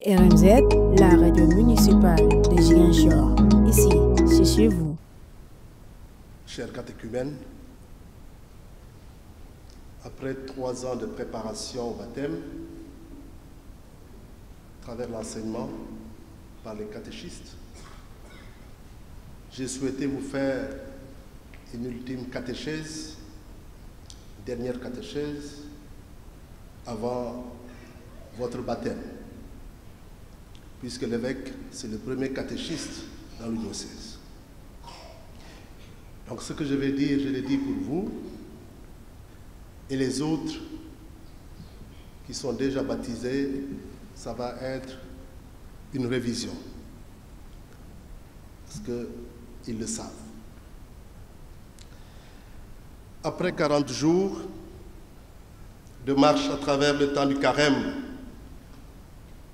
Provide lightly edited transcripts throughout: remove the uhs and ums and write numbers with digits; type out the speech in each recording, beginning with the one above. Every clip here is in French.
RMZ, la radio municipale de Ziguinchor. Ici, c'est chez vous. Chers catéchumènes, après 3 ans de préparation au baptême, à travers l'enseignement par les catéchistes, j'ai souhaité vous faire une ultime catéchèse, dernière catéchèse, avant votre baptême, puisque l'évêque, c'est le premier catéchiste dans le diocèse. Donc ce que je vais dire, je l'ai dit pour vous, et les autres qui sont déjà baptisés, ça va être une révision, parce qu'ils le savent. Après 40 jours de marche à travers le temps du carême,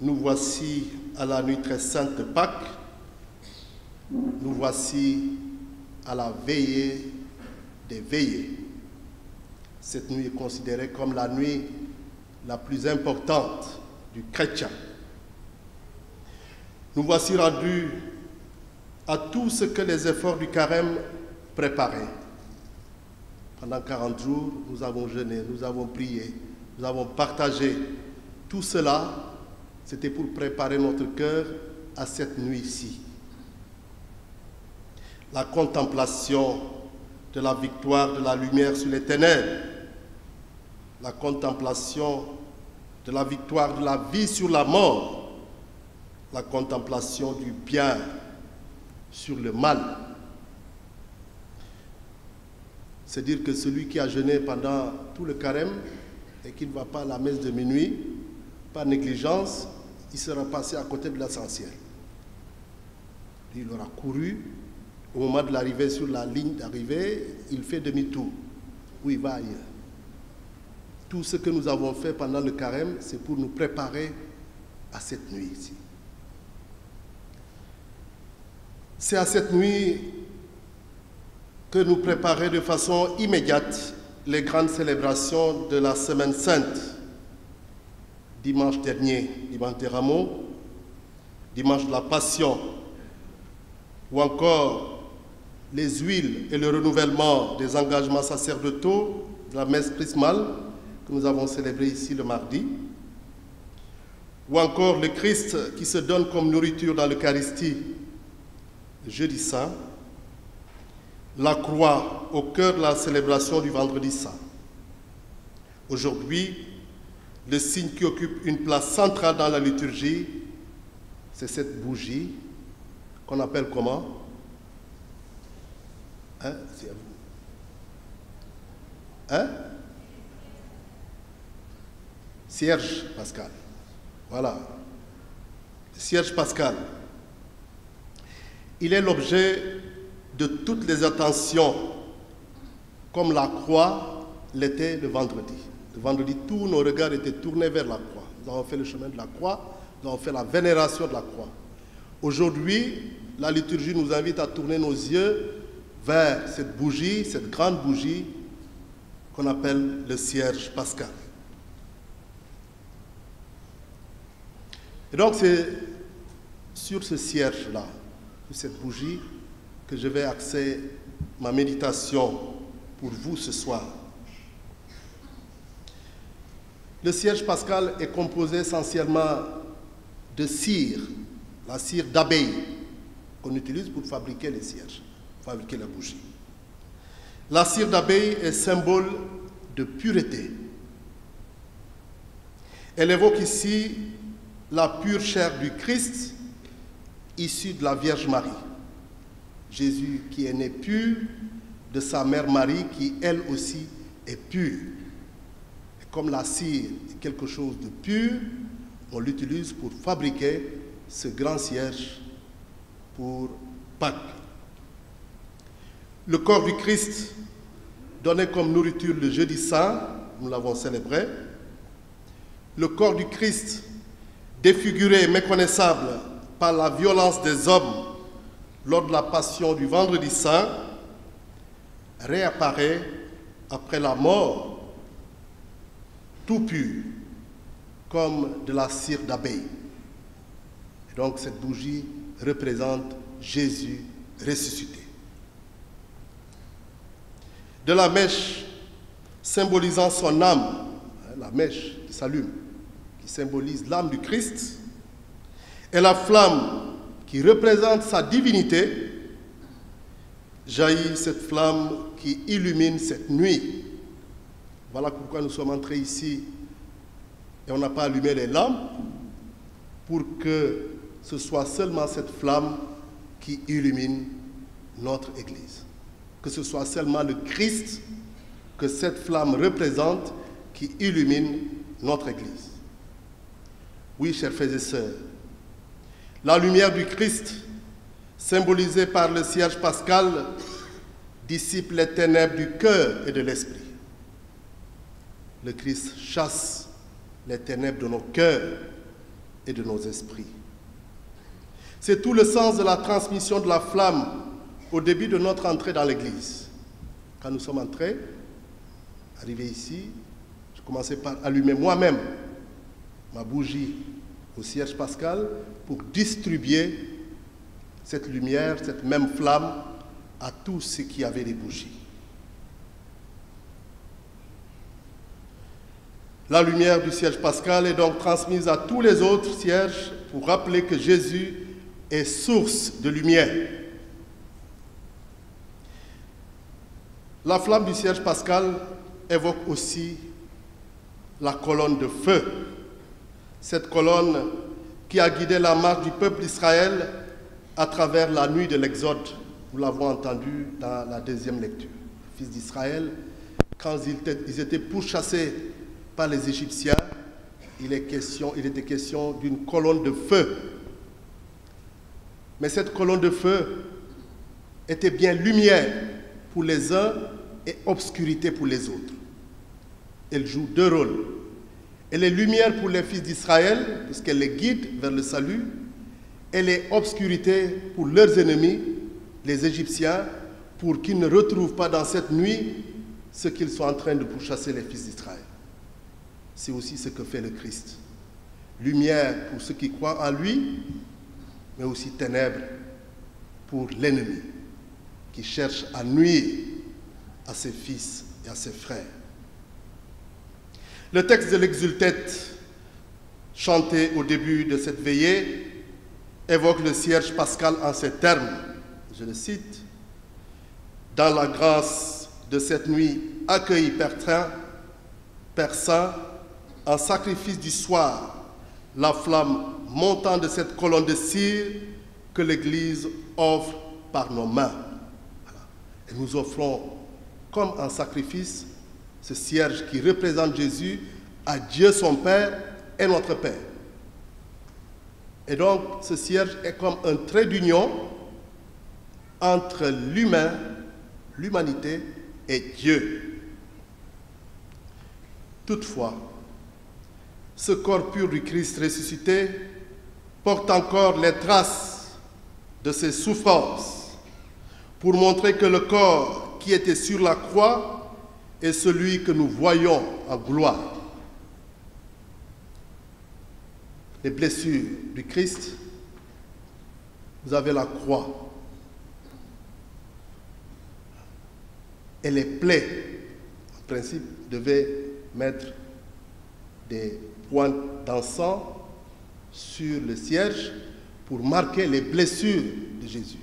nous voici à la nuit très sainte de Pâques, nous voici à la veillée des veillées. Cette nuit est considérée comme la nuit la plus importante du chrétien. Nous voici rendus à tout ce que les efforts du carême préparaient. Pendant 40 jours, nous avons jeûné, nous avons prié, nous avons partagé. Tout cela, c'était pour préparer notre cœur à cette nuit-ci. La contemplation de la victoire de la lumière sur les ténèbres, la contemplation de la victoire de la vie sur la mort, la contemplation du bien sur le mal. C'est dire que celui qui a jeûné pendant tout le carême et qui ne va pas à la messe de minuit, par négligence, il sera passé à côté de l'essentiel. Il aura couru, au moment de l'arrivée sur la ligne d'arrivée, il fait demi-tour, ou il va ailleurs. Tout ce que nous avons fait pendant le carême, c'est pour nous préparer à cette nuit ici. C'est à cette nuit que nous préparer de façon immédiate les grandes célébrations de la Semaine Sainte. Dimanche dernier, dimanche des Rameaux, dimanche de la Passion, ou encore les huiles et le renouvellement des engagements sacerdotaux de la messe chrismale que nous avons célébrée ici le mardi, ou encore le Christ qui se donne comme nourriture dans l'Eucharistie le jeudi saint, la croix au cœur de la célébration du vendredi saint. Aujourd'hui, le signe qui occupe une place centrale dans la liturgie, c'est cette bougie qu'on appelle comment? Hein? C'est à vous. Hein? Cierge pascal. Voilà. Le cierge pascal. Il est l'objet de toutes les attentions, comme la croix l'était le vendredi. Le vendredi, tous nos regards étaient tournés vers la croix. Nous avons fait le chemin de la croix, nous avons fait la vénération de la croix. Aujourd'hui, la liturgie nous invite à tourner nos yeux vers cette bougie, cette grande bougie qu'on appelle le cierge pascal. Et donc c'est sur ce cierge-là, sur cette bougie, que je vais axer ma méditation pour vous ce soir. Le cierge pascal est composé essentiellement de cire, la cire d'abeille qu'on utilise pour fabriquer les cierges, fabriquer la bougie. La cire d'abeille est symbole de pureté. Elle évoque ici la pure chair du Christ, issue de la Vierge Marie. Jésus qui est né pur, de sa mère Marie qui elle aussi est pure. Et comme la cire est quelque chose de pur, on l'utilise pour fabriquer ce grand cierge pour Pâques. Le corps du Christ, donné comme nourriture le jeudi saint, nous l'avons célébré. Le corps du Christ, défiguré et méconnaissable par la violence des hommes lors de la passion du vendredi saint, réapparaît après la mort, tout pur, comme de la cire d'abeille. Et donc cette bougie représente Jésus ressuscité. De la mèche symbolisant son âme, la mèche qui s'allume, qui symbolise l'âme du Christ, et la flamme qui représente sa divinité, jaillit cette flamme qui illumine cette nuit. Voilà pourquoi nous sommes entrés ici et on n'a pas allumé les lampes, pour que ce soit seulement cette flamme qui illumine notre Église. Que ce soit seulement le Christ que cette flamme représente qui illumine notre Église. Oui, chers frères et sœurs, la lumière du Christ, symbolisée par le cierge pascal, dissipe les ténèbres du cœur et de l'esprit. Le Christ chasse les ténèbres de nos cœurs et de nos esprits. C'est tout le sens de la transmission de la flamme au début de notre entrée dans l'Église. Quand nous sommes entrés, arrivés ici, je commençais par allumer moi-même ma bougie au cierge pascal pour distribuer cette lumière, cette même flamme à tous ceux qui avaient des bougies. La lumière du cierge pascal est donc transmise à tous les autres cierges pour rappeler que Jésus est source de lumière. La flamme du cierge pascal évoque aussi la colonne de feu. Cette colonne qui a guidé la marche du peuple d'Israël à travers la nuit de l'Exode. Nous l'avons entendu dans la deuxième lecture. Les fils d'Israël, quand ils étaient pourchassés par les Égyptiens, il était question d'une colonne de feu. Mais cette colonne de feu était bien lumière pour les uns et obscurité pour les autres. Elle joue deux rôles. Elle est lumière pour les fils d'Israël, puisqu'elle les guide vers le salut. Elle est obscurité pour leurs ennemis, les Égyptiens, pour qu'ils ne retrouvent pas dans cette nuit ce qu'ils sont en train de pourchasser les fils d'Israël. C'est aussi ce que fait le Christ. Lumière pour ceux qui croient en lui, mais aussi ténèbres pour l'ennemi, qui cherche à nuire à ses fils et à ses frères. Le texte de l'Exultet, chanté au début de cette veillée, évoque le cierge pascal en ces termes. Je le cite. « Dans la grâce de cette nuit, accueillie Père Saint, en sacrifice du soir, la flamme montant de cette colonne de cire que l'Église offre par nos mains. » Voilà. Et nous offrons comme un sacrifice ce cierge qui représente Jésus à Dieu son Père et notre Père. Et donc ce cierge est comme un trait d'union entre l'humain, l'humanité et Dieu. Toutefois, ce corps pur du Christ ressuscité porte encore les traces de ses souffrances pour montrer que le corps qui était sur la croix est celui que nous voyons en gloire. Les blessures du Christ, vous avez la croix. Et les plaies, en principe, devaient mettre des pointes d'encens sur le cierge pour marquer les blessures de Jésus,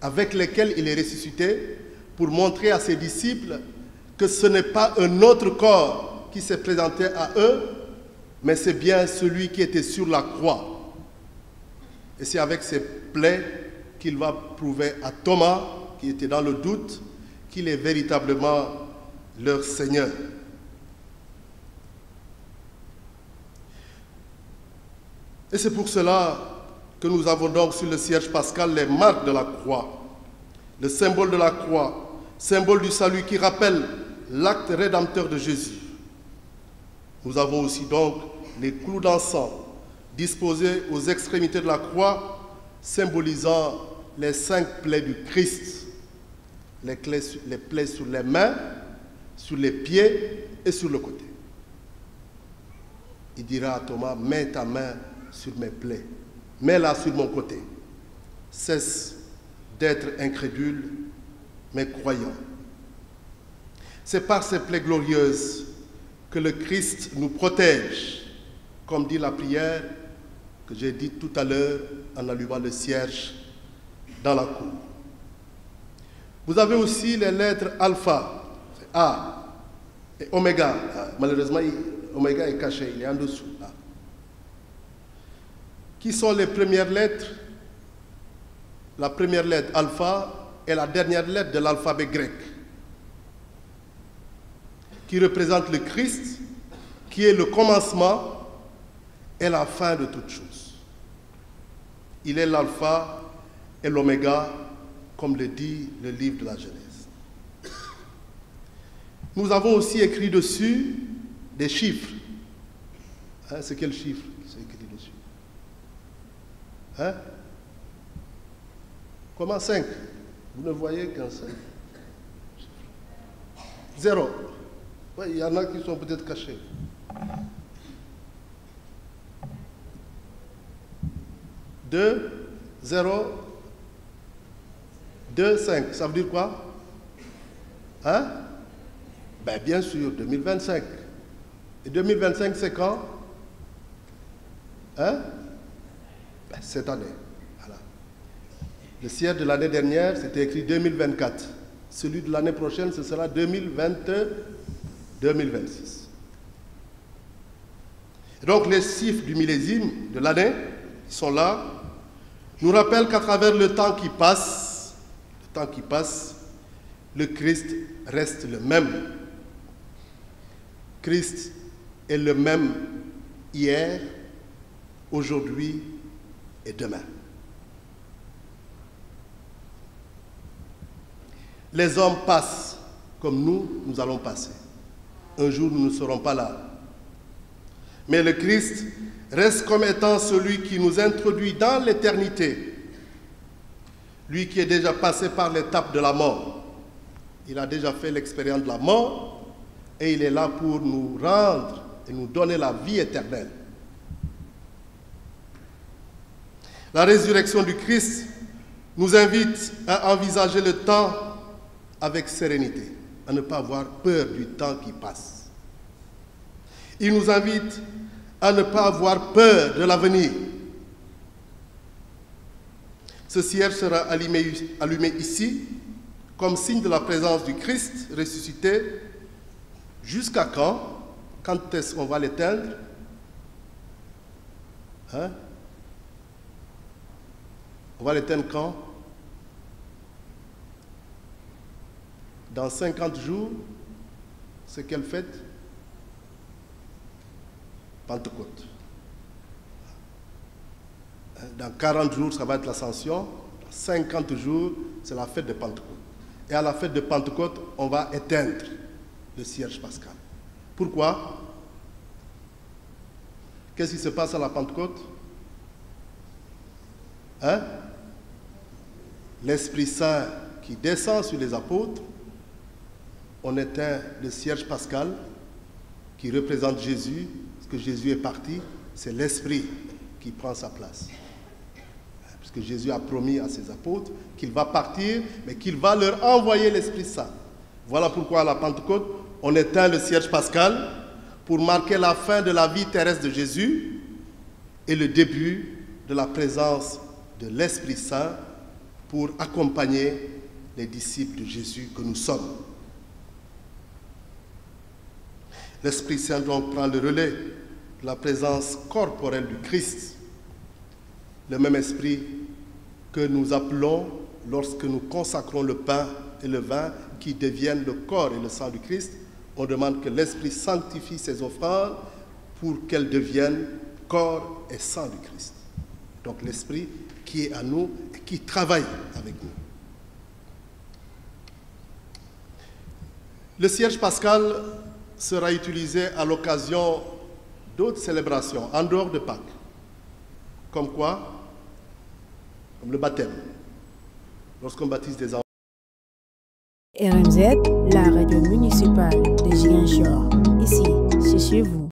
avec lesquelles il est ressuscité, pour montrer à ses disciples que ce n'est pas un autre corps qui s'est présenté à eux, mais c'est bien celui qui était sur la croix. Et c'est avec ces plaies qu'il va prouver à Thomas, qui était dans le doute, qu'il est véritablement leur Seigneur. Et c'est pour cela que nous avons donc sur le cierge pascal les marques de la croix, le symbole de la croix, symbole du salut qui rappelle l'acte rédempteur de Jésus. Nous avons aussi donc les clous d'encens disposés aux extrémités de la croix, symbolisant les 5 plaies du Christ, les plaies sur les mains, sur les pieds et sur le côté. Il dira à Thomas, mets ta main sur mes plaies, Mets-la sur mon côté. Cesse d'être incrédule, mais croyant. C'est par ces plaies glorieuses que le Christ nous protège, comme dit la prière que j'ai dite tout à l'heure en allumant le cierge dans la cour. Vous avez aussi les lettres alpha, A, et oméga. Malheureusement, oméga est caché, il est en dessous. Là. Qui sont les premières lettres? La première lettre alpha est la dernière lettre de l'alphabet grec, qui représente le Christ, qui est le commencement et la fin de toutes choses. Il est l'alpha et l'oméga, comme le dit le livre de la Genèse. Nous avons aussi écrit dessus des chiffres. Hein, c'est quel chiffre qui est écrit dessus? Hein? Comment 5? Vous ne voyez qu'un 5. 0. Oui, il y en a qui sont peut-être cachés. 2, 0, 2, 5. Ça veut dire quoi? Hein? Ben, bien sûr, 2025. Et 2025, c'est quand? Hein? Ben, cette année. Voilà. Le cierge de l'année dernière, c'était écrit 2024. Celui de l'année prochaine, ce sera 2026. Et donc, les chiffres du millésime de l'année, ils sont là, nous rappellent qu'à travers le temps qui passe, le Christ reste le même. Christ est le même hier, aujourd'hui et demain. Les hommes passent comme nous allons passer. Un jour, nous ne serons pas là. Mais le Christ reste comme étant celui qui nous introduit dans l'éternité. Lui qui est déjà passé par l'étape de la mort. Il a déjà fait l'expérience de la mort et il est là pour nous rendre et nous donner la vie éternelle. La résurrection du Christ nous invite à envisager le temps avec sérénité, à ne pas avoir peur du temps qui passe. Il nous invite à ne pas avoir peur de l'avenir. Ce cierge sera allumé ici comme signe de la présence du Christ ressuscité. Jusqu'à quand? Quand est-ce qu'on va l'éteindre? Hein? On va l'éteindre quand? Dans 50 jours, c'est quelle fête? Pentecôte. Dans 40 jours, ça va être l'Ascension. Dans 50 jours, c'est la fête de Pentecôte. Et à la fête de Pentecôte, on va éteindre le cierge pascal. Pourquoi? Qu'est-ce qui se passe à la Pentecôte? Hein? L'Esprit Saint qui descend sur les apôtres, on éteint le cierge pascal qui représente Jésus. Parce que Jésus est parti, c'est l'Esprit qui prend sa place. Parce que Jésus a promis à ses apôtres qu'il va partir, mais qu'il va leur envoyer l'Esprit Saint. Voilà pourquoi à la Pentecôte, on éteint le cierge pascal pour marquer la fin de la vie terrestre de Jésus et le début de la présence de l'Esprit Saint pour accompagner les disciples de Jésus que nous sommes. L'Esprit Saint donc prend le relais de la présence corporelle du Christ, le même Esprit que nous appelons lorsque nous consacrons le pain et le vin qui deviennent le corps et le sang du Christ. On demande que l'Esprit sanctifie ces offrandes pour qu'elles deviennent corps et sang du Christ. Donc l'Esprit qui est à nous et qui travaille avec nous. Le cierge pascal sera utilisé à l'occasion d'autres célébrations en dehors de Pâques. Comme quoi? Comme le baptême. Lorsqu'on baptise des enfants. RMZ, la radio municipale de Ziguinchor. Ici, c'est chez vous.